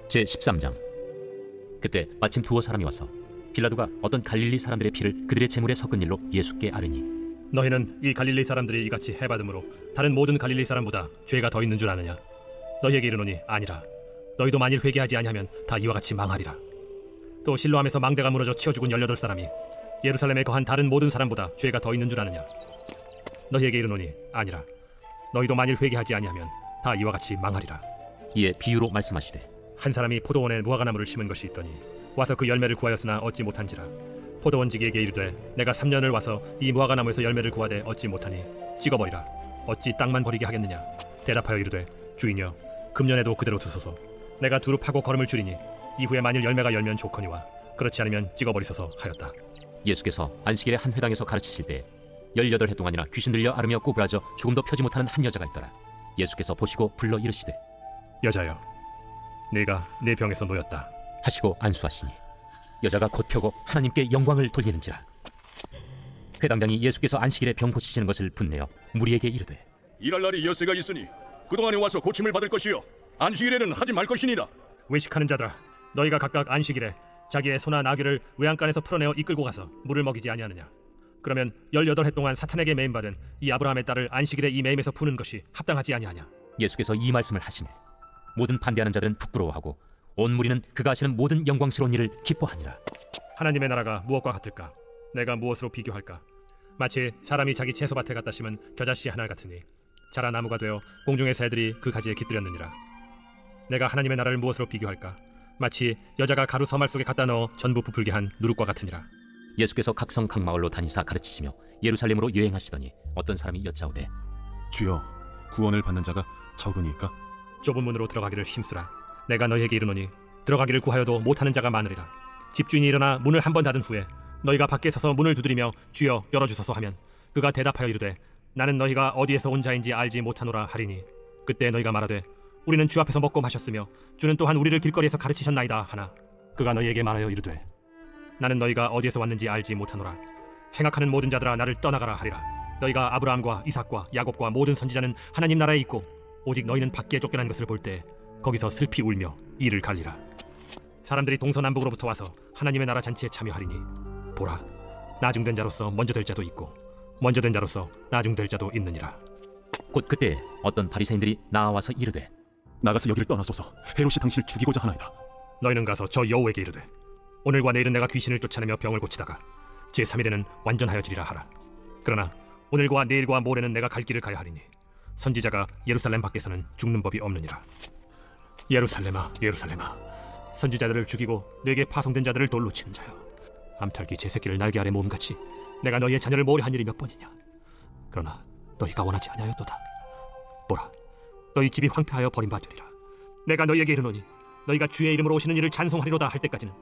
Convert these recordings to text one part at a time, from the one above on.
제13장. 그때 마침 두어 사람이 와서 빌라도가 어떤 갈릴리 사람들의 피를 그들의 제물에 섞은 일로 예수께 아뢰니, 너희는 이 갈릴리 사람들이 이같이 해받음으로 다른 모든 갈릴리 사람보다 죄가 더 있는 줄 아느냐? 너희에게 이르노니 아니라. 너희도 만일 회개하지 아니하면 다 이와 같이 망하리라. 또 실로암에서 망대가 무너져 치어 죽은 18사람이 예루살렘에 거한 다른 모든 사람보다 죄가 더 있는 줄 아느냐? 너희에게 이르노니 아니라. 너희도 만일 회개하지 아니하면 다 이와 같이 망하리라. 이에 비유로 말씀하시되, 한 사람이 포도원에 무화과나무를 심은 것이 있더니 와서 그 열매를 구하였으나 얻지 못한지라. 포도원지기에게 이르되, 내가 3년을 와서 이 무화과나무에서 열매를 구하되 얻지 못하니 찍어버리라. 어찌 땅만 버리게 하겠느냐? 대답하여 이르되, 주인이여, 금년에도 그대로 두소서. 내가 두루 파고 걸음을 줄이니 이후에 만일 열매가 열면 좋거니와 그렇지 않으면 찍어버리소서 하였다. 예수께서 안식일에 한 회당에서 가르치실 때 18해 동안이나 귀신 들려 앓으며 구부라져 조금도 펴지 못하는 한 여자가 있더라. 예수께서 보시고 불러 이르시되, 여자여, 네가 내 병에서 놓였다 하시고 안수하시니 여자가 곧 펴고 하나님께 영광을 돌리는지라. 회당장이 예수께서 안식일에 병 고치시는 것을 분내어 무리에게 이르되, 일할 날이 엿새가 있으니 그동안에 와서 고침을 받을 것이요 안식일에는 하지 말 것이니라. 외식하는 자들아, 너희가 각각 안식일에 자기의 소나 나귀를 외양간에서 풀어내어 이끌고 가서 물을 먹이지 아니하느냐? 그러면 18해 동안 사탄에게 매임받은 이 아브라함의 딸을 안식일에 이 매임에서 푸는 것이 합당하지 아니하냐? 예수께서 이 말씀을 하시매 모든 반대하는 자들은 부끄러워하고 온 무리는 그가 하시는 모든 영광스러운 일을 기뻐하니라. 하나님의 나라가 무엇과 같을까? 내가 무엇으로 비교할까? 마치 사람이 자기 채소밭에 갖다 심은 겨자씨 하나 같으니 자라 나무가 되어 공중의 새들이 그 가지에 깃들였느니라. 내가 하나님의 나라를 무엇으로 비교할까? 마치 여자가 가루 서말 속에 갖다 넣어 전부 부풀게 한 누룩과 같으니라. 예수께서 각성 각마을로 다니사 가르치시며 예루살렘으로 여행하시더니 어떤 사람이 여짜오되, 주여, 구원을 받는 자가 적으니까? 좁은 문으로 들어가기를 힘쓰라. 내가 너희에게 이르노니 들어가기를 구하여도 못하는 자가 많으리라. 집주인이 일어나 문을 한 번 닫은 후에 너희가 밖에 서서 문을 두드리며 주여 열어주소서 하면 그가 대답하여 이르되, 나는 너희가 어디에서 온 자인지 알지 못하노라 하리니 그때 너희가 말하되, 우리는 주 앞에서 먹고 마셨으며 주는 또한 우리를 길거리에서 가르치셨나이다 하나 그가 너희에게 말하여 이르되, 나는 너희가 어디에서 왔는지 알지 못하노라. 행악하는 모든 자들아 나를 떠나가라 하리라. 너희가 아브라함과 이삭과 야곱과 모든 선지자는 하나님 나라에 있고 오직 너희는 밖에 쫓겨난 것을 볼 때 거기서 슬피 울며 이를 갈리라. 사람들이 동서남북으로부터 와서 하나님의 나라 잔치에 참여하리니 보라, 나중된 자로서 먼저 될 자도 있고 먼저 된 자로서 나중될 자도 있느니라. 곧 그때 어떤 바리새인들이 나와서 이르되, 나가서 여기를 떠나소서. 헤롯이 당신을 죽이고자 하나이다. 너희는 가서 저 여호에게 이르되, 오늘과 내일은 내가 귀신을 쫓아내며 병을 고치다가 제3일에는 완전하여지리라 하라. 그러나 오늘과 내일과 모레는 내가 갈 길을 가야 하리니 선지자가 예루살렘 밖에서는 죽는 법이 없느니라. 예루살렘아, 예루살렘아, 선지자들을 죽이고 내게 파송된 자들을 돌로 치는 자여, 암탉이 제 새끼를 날개 아래 모음같이 내가 너희의 자녀를 모으려 한 일이 몇 번이냐? 그러나 너희가 원하지 아니하였도다. 보라, 너희 집이 황폐하여 버림받으리라. 내가 너희에게 이르노니 너희가 주의 이름으로 오시는 이를 찬송하리로다 할 때까지는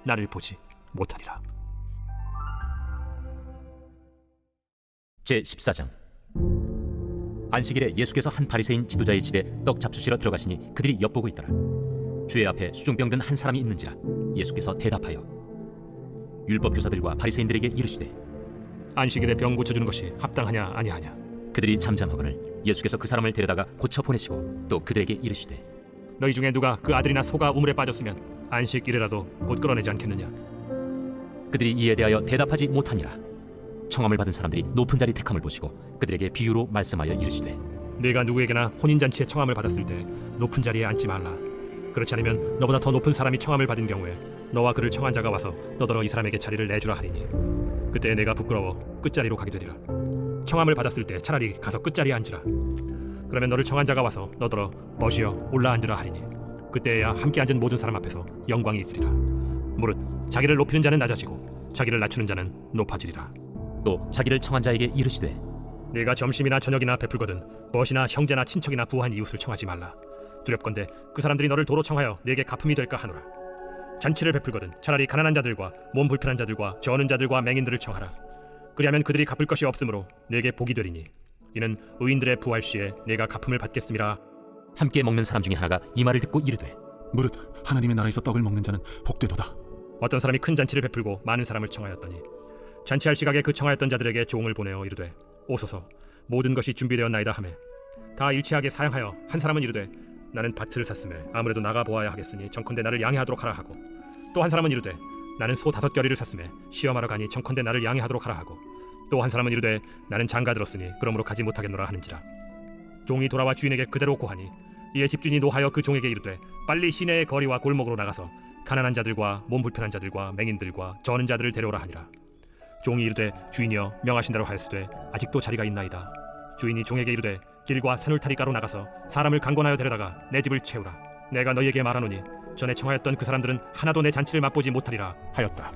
나를 보지 못하리라. 제14장. 안식일에 예수께서 한 바리새인 지도자의 집에 떡 잡수시러 들어가시니 그들이 엿보고 있더라. 주의 앞에 수중병 든 한 사람이 있는지라. 예수께서 대답하여 율법교사들과 바리새인들에게 이르시되, 안식일에 병 고쳐주는 것이 합당하냐 아니하냐? 그들이 잠잠하거늘 예수께서 그 사람을 데려다가 고쳐 보내시고 또 그들에게 이르시되, 너희 중에 누가 그 아들이나 소가 우물에 빠졌으면 안식일이라도 곧 끌어내지 않겠느냐? 그들이 이에 대하여 대답하지 못하니라. 청함을 받은 사람들이 높은 자리 택함을 보시고 그들에게 비유로 말씀하여 이르시되, 네가 누구에게나 혼인잔치에 청함을 받았을 때 높은 자리에 앉지 말라. 그렇지 않으면 너보다 더 높은 사람이 청함을 받은 경우에 너와 그를 청한 자가 와서 너더러 이 사람에게 자리를 내주라 하리니 그때 내가 부끄러워 끝자리로 가게 되리라. 청함을 받았을 때 차라리 가서 끝자리에 앉으라. 그러면 너를 청한 자가 와서 너더러 멋이여 올라 앉으라 하리니 그때야 함께 앉은 모든 사람 앞에서 영광이 있으리라. 무릇 자기를 높이는 자는 낮아지고 자기를 낮추는 자는 높아지리라. 또 자기를 청한 자에게 이르시되, 네가 점심이나 저녁이나 베풀거든 멋이나 형제나 친척이나 부한 이웃을 청하지 말라. 두렵건대 그 사람들이 너를 도로 청하여 네게 갚음이 될까 하노라. 잔치를 베풀거든 차라리 가난한 자들과 몸 불편한 자들과 저는 자들과 맹인들을 청하라. 그리하면 그들이 갚을 것이 없으므로 네게 복이 되리니 이는 의인들의 부활 시에 네가 갚음을 받겠음이라. 함께 먹는 사람 중에 하나가 이 말을 듣고 이르되, 무릇 하나님의 나라에서 떡을 먹는 자는 복되도다. 어떤 사람이 큰 잔치를 베풀고 많은 사람을 청하였더니 잔치할 시각에 그 청하였던 자들에게 종을 보내어 이르되, 오소서, 모든 것이 준비되었나이다 하매 다 일치하게 사양하여 한 사람은 이르되, 나는 밭을 샀음에 아무래도 나가 보아야 하겠으니 청컨대 나를 양해하도록 하라 하고, 또 한 사람은 이르되 나는 소 5겨리를 샀음에 시험하러 가니 청컨대 나를 양해하도록 하라 하고, 또 한 사람은 이르되 나는 장가 들었으니 그러므로 가지 못하겠노라 하는지라. 종이 돌아와 주인에게 그대로 고하니 이에 집주인이 노하여 그 종에게 이르되 빨리 시내의 거리와 골목으로 나가서 가난한 자들과 몸 불편한 자들과 맹인들과 저는 자들을 데려오라 하니라. 종이 이르되 주인이여 명하신 대로 하였으되 아직도 자리가 있나이다. 주인이 종에게 이르되 길과 산울타리가로 나가서 사람을 강권하여 데려다가 내 집을 채우라. 내가 너희에게 말하노니 전에 청하였던 그 사람들은 하나도 내 잔치를 맛보지 못하리라 하였다.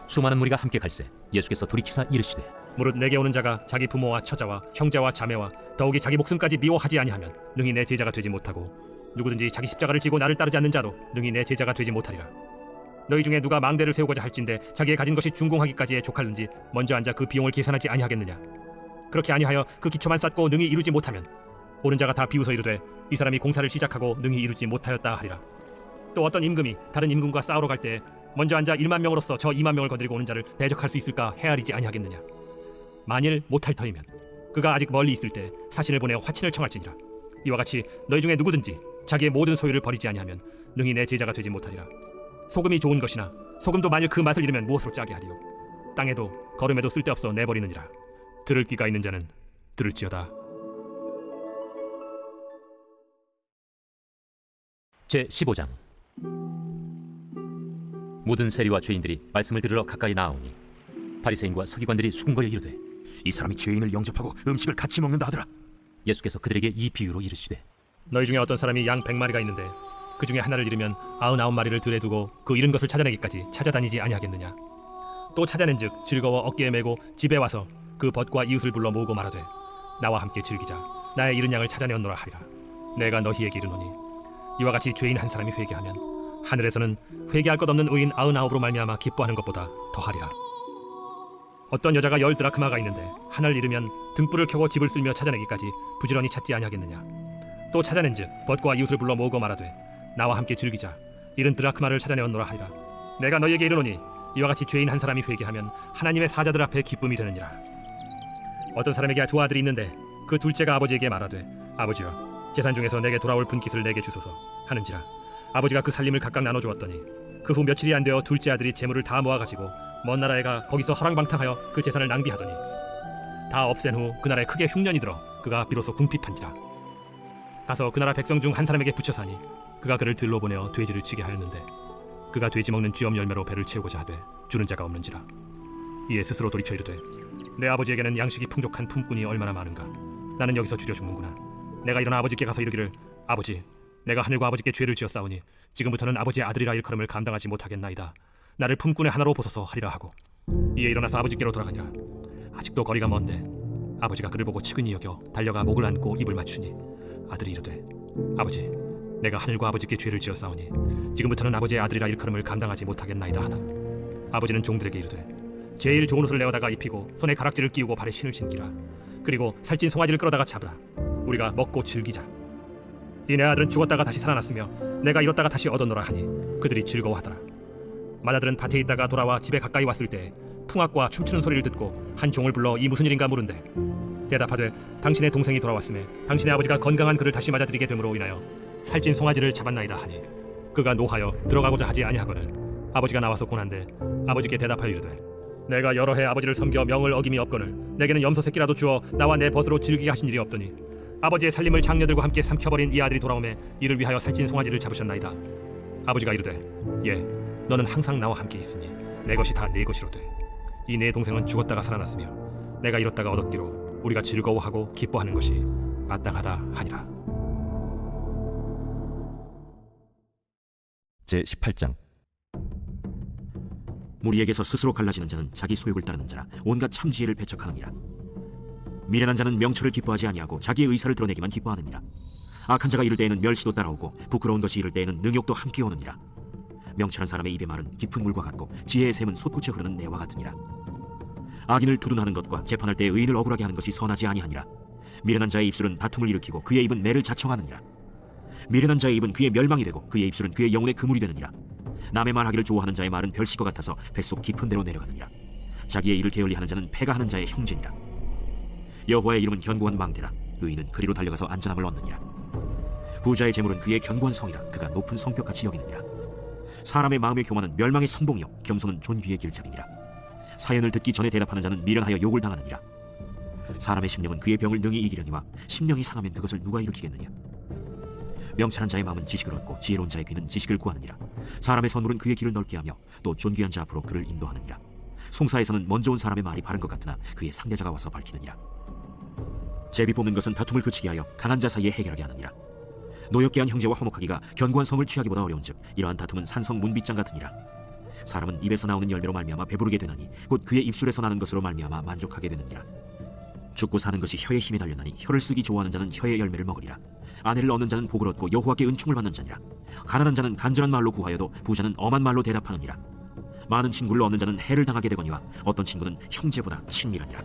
수많은 무리가 함께 갈새 예수께서 돌이키사 이르시되 무릇 내게 오는 자가 자기 부모와 처자와 형제와 자매와 더욱이 자기 목숨까지 미워하지 아니하면 능히 내 제자가 되지 못하고, 누구든지 자기 십자가를 지고 나를 따르지 않는 자도 능히 내 제자가 되지 못하리라. 너희 중에 누가 망대를 세우고자 할진대 자기의 가진 것이 준공하기까지에 족할는지 먼저 앉아 그 비용을 계산하지 아니하겠느냐. 그렇게 아니하여 그 기초만 쌓고 능히 이루지 못하면 오는 자가 다 비웃어 이르되 이 사람이 공사를 시작하고 능히 이루지 못하였다 하리라. 또 어떤 임금이 다른 임금과 싸우러 갈 때 먼저 앉아 1만 명으로서 저 2만 명을 건드리고 오는 자를 대적할 수 있을까 헤아리지 아니하겠느냐. 만일 못할 터이면 그가 아직 멀리 있을 때 사신을 보내어 화친을 청할지니라. 이와 같이 너희 중에 누구든지 자기의 모든 소유를 버리지 아니하면 능히 내 제자가 되지 못하리라. 소금이 좋은 것이나 소금도 만일 그 맛을 잃으면 무엇으로 짜게 하리요. 땅에도 거름에도 쓸데없어 내버리느니라. 들을 귀가 있는 자는 들을지어다. 제15장. 모든 세리와 죄인들이 말씀을 들으러 가까이 나아오니 바리새인과 서기관들이 수군거려 이르되 이 사람이 죄인을 영접하고 음식을 같이 먹는다 하더라. 예수께서 그들에게 이 비유로 이르시되 너희 중에 어떤 사람이 양 100마리가 있는데 그 중에 하나를 잃으면 99마리를 들에 두고 그 잃은 것을 찾아내기까지 찾아다니지 아니하겠느냐. 또 찾아낸즉 즐거워 어깨에 메고 집에 와서 그 벗과 이웃을 불러 모으고 말하되 나와 함께 즐기자. 나의 잃은 양을 찾아내었노라 하리라. 내가 너희에게 이르노니 이와 같이 죄인 한 사람이 회개하면 하늘에서는 회개할 것 없는 의인 99으로 말미암아 기뻐하는 것보다 더하리라. 어떤 여자가 10 드라크마가 있는데 하나를 잃으면 등불을 켜고 집을 쓸며 찾아내기까지 부지런히 찾지 아니하겠느냐. 또 찾아낸즉 벗과 이웃을 불러 모으고 말하되 나와 함께 즐기자. 잃은 드라크마를 찾아내었노라 하리라. 내가 너희에게 이르노니 이와 같이 죄인 한 사람이 회개하면 하나님의 사자들 앞에 기쁨이 되느니라. 어떤 사람에게 2 아들이 있는데 그 둘째가 아버지에게 말하되 아버지여 재산 중에서 내게 돌아올 분깃을 내게 주소서 하는지라. 아버지가 그 살림을 각각 나눠주었더니 그 후 며칠이 안 되어 둘째 아들이 재물을 다 모아가지고 먼 나라에 가 거기서 허랑방탕하여 그 재산을 낭비하더니 다 없앤 후 그 나라에 크게 흉년이 들어 그가 비로소 궁핍한지라. 가서 그 나라 백성 중 한 사람에게 붙여 사니 그가 그를 들로 보내어 돼지를 치게 하였는데 그가 돼지 먹는 쥐엄 열매로 배를 채우고자 하되 주는 자가 없는지라. 이에 스스로 돌이켜 이르되 내 아버지에게는 양식이 풍족한 품꾼이 얼마나 많은가. 나는 여기서 줄여 죽는구나. 내가 일어나 아버지께 가서 이르기를 아버지 내가 하늘과 아버지께 죄를 지었사오니 지금부터는 아버지의 아들이라 일컬음을 감당하지 못하겠나이다. 나를 품꾼의 하나로 보소서 하리라 하고 이에 일어나서 아버지께로 돌아가니라. 아직도 거리가 먼데 아버지가 그를 보고 측은히 여겨 달려가 목을 안고 입을 맞추니 아들이 이르되 아버지 내가 하늘과 아버지께 죄를 지었사오니 지금부터는 아버지의 아들이라 일컬음을 감당하지 못하겠나이다 하나 아버지는 종들에게 이르되 제일 좋은 옷을 내어다가 입히고 손에 가락지를 끼우고 발에 신을 신기라. 그리고 살찐 송아지를 끌어다가 잡으라. 우리가 먹고 즐기자. 이 내 아들은 죽었다가 다시 살아났으며 내가 잃었다가 다시 얻었노라 하니 그들이 즐거워하더라. 맏아들은 밭에 있다가 돌아와 집에 가까이 왔을 때 풍악과 춤추는 소리를 듣고 한 종을 불러 이 무슨 일인가 물은데 대답하되 당신의 동생이 돌아왔음에 당신의 아버지가 건강한 그를 다시 맞아들이게 됨으로 인하여 살찐 송아지를 잡았나이다 하니 그가 노하여 들어가고자 하지 아니하거늘 아버지가 나와서 고난데 아버지께 대답하여 이르되 내가 여러 해 아버지를 섬겨 명을 어김이 없거늘 내게는 염소 새끼라도 주어 나와 내 벗으로 즐기게 하신 일이 없더니 아버지의 살림을 장녀들과 함께 삼켜버린 이 아들이 돌아오매 이를 위하여 살찐 송아지를 잡으셨나이다. 아버지가 이르되 예 너는 항상 나와 함께 있으니 내 것이 다 네 것이로되 이 내 동생은 죽었다가 살아났으며 내가 잃었다가 얻었기로 우리가 즐거워하고 기뻐하는 것이 마땅하다 하니라. 제18장. 무리에게서 스스로 갈라지는 자는 자기 소욕을 따르는 자라 온갖 참지혜를 배척하느니라. 미련한 자는 명철을 기뻐하지 아니하고 자기의 의사를 드러내기만 기뻐하느니라. 악한 자가 이를 때에는 멸시도 따라오고 부끄러운 것이 이를 때에는 능욕도 함께 오느니라. 명철한 사람의 입의 말은 깊은 물과 같고 지혜의 샘은 솟구쳐 흐르는 내와 같으니라. 악인을 두둔하는 것과 재판할 때 의인을 억울하게 하는 것이 선하지 아니하니라. 미련한 자의 입술은 다툼을 일으키고 그의 입은 매를 자청하느니라. 미련한 자의 입은 그의 멸망이 되고 그의 입술은 그의 영혼의 그물이 되느니라. 남의 말하기를 좋아하는 자의 말은 별식과 같아서 뱃속 깊은 데로 내려가느니라. 자기의 일을 게을리하는 자는 패가 하는 자의 형제니라. 여호와의 이름은 견고한 망대라. 의인은 그리로 달려가서 안전함을 얻느니라. 부자의 재물은 그의 견고한 성이라 그가 높은 성벽같이 여기느니라. 사람의 마음의 교만은 멸망의 선봉이요 겸손은 존귀의 길잡이니라. 사연을 듣기 전에 대답하는 자는 미련하여 욕을 당하느니라. 사람의 심령은 그의 병을 능히 이기려니와 심령이 상하면 그것을 누가 일으키겠느냐. 명철한 자의 마음은 지식을 얻고 지혜로운 자의 귀는 지식을 구하느니라. 사람의 선물은 그의 길을 넓게 하며 또 존귀한 자 앞으로 그를 인도하느니라. 송사에서는 먼저 온 사람의 말이 바른 것 같으나 그의 상대자가 와서 밝히느니라. 제비 뽑는 것은 다툼을 그치게 하여 강한 자 사이에 해결하게 하느니라. 노엽게 한 형제와 화목하기가 견고한 성을 취하기보다 어려운즉 이러한 다툼은 산성 문빗장 같으니라. 사람은 입에서 나오는 열매로 말미암아 배부르게 되나니 곧 그의 입술에서 나는 것으로 말미암아 만족하게 되느니라. 죽고 사는 것이 혀의 힘에 달렸나니 혀를 쓰기 좋아하는 자는 혀의 열매를 먹으리라. 아내를 얻는 자는 복을 얻고 여호와께 은총을 받는 자니라. 가난한 자는 간절한 말로 구하여도 부자는 엄한 말로 대답하느니라. 많은 친구를 얻는 자는 해를 당하게 되거니와 어떤 친구는 형제보다 친밀하니라.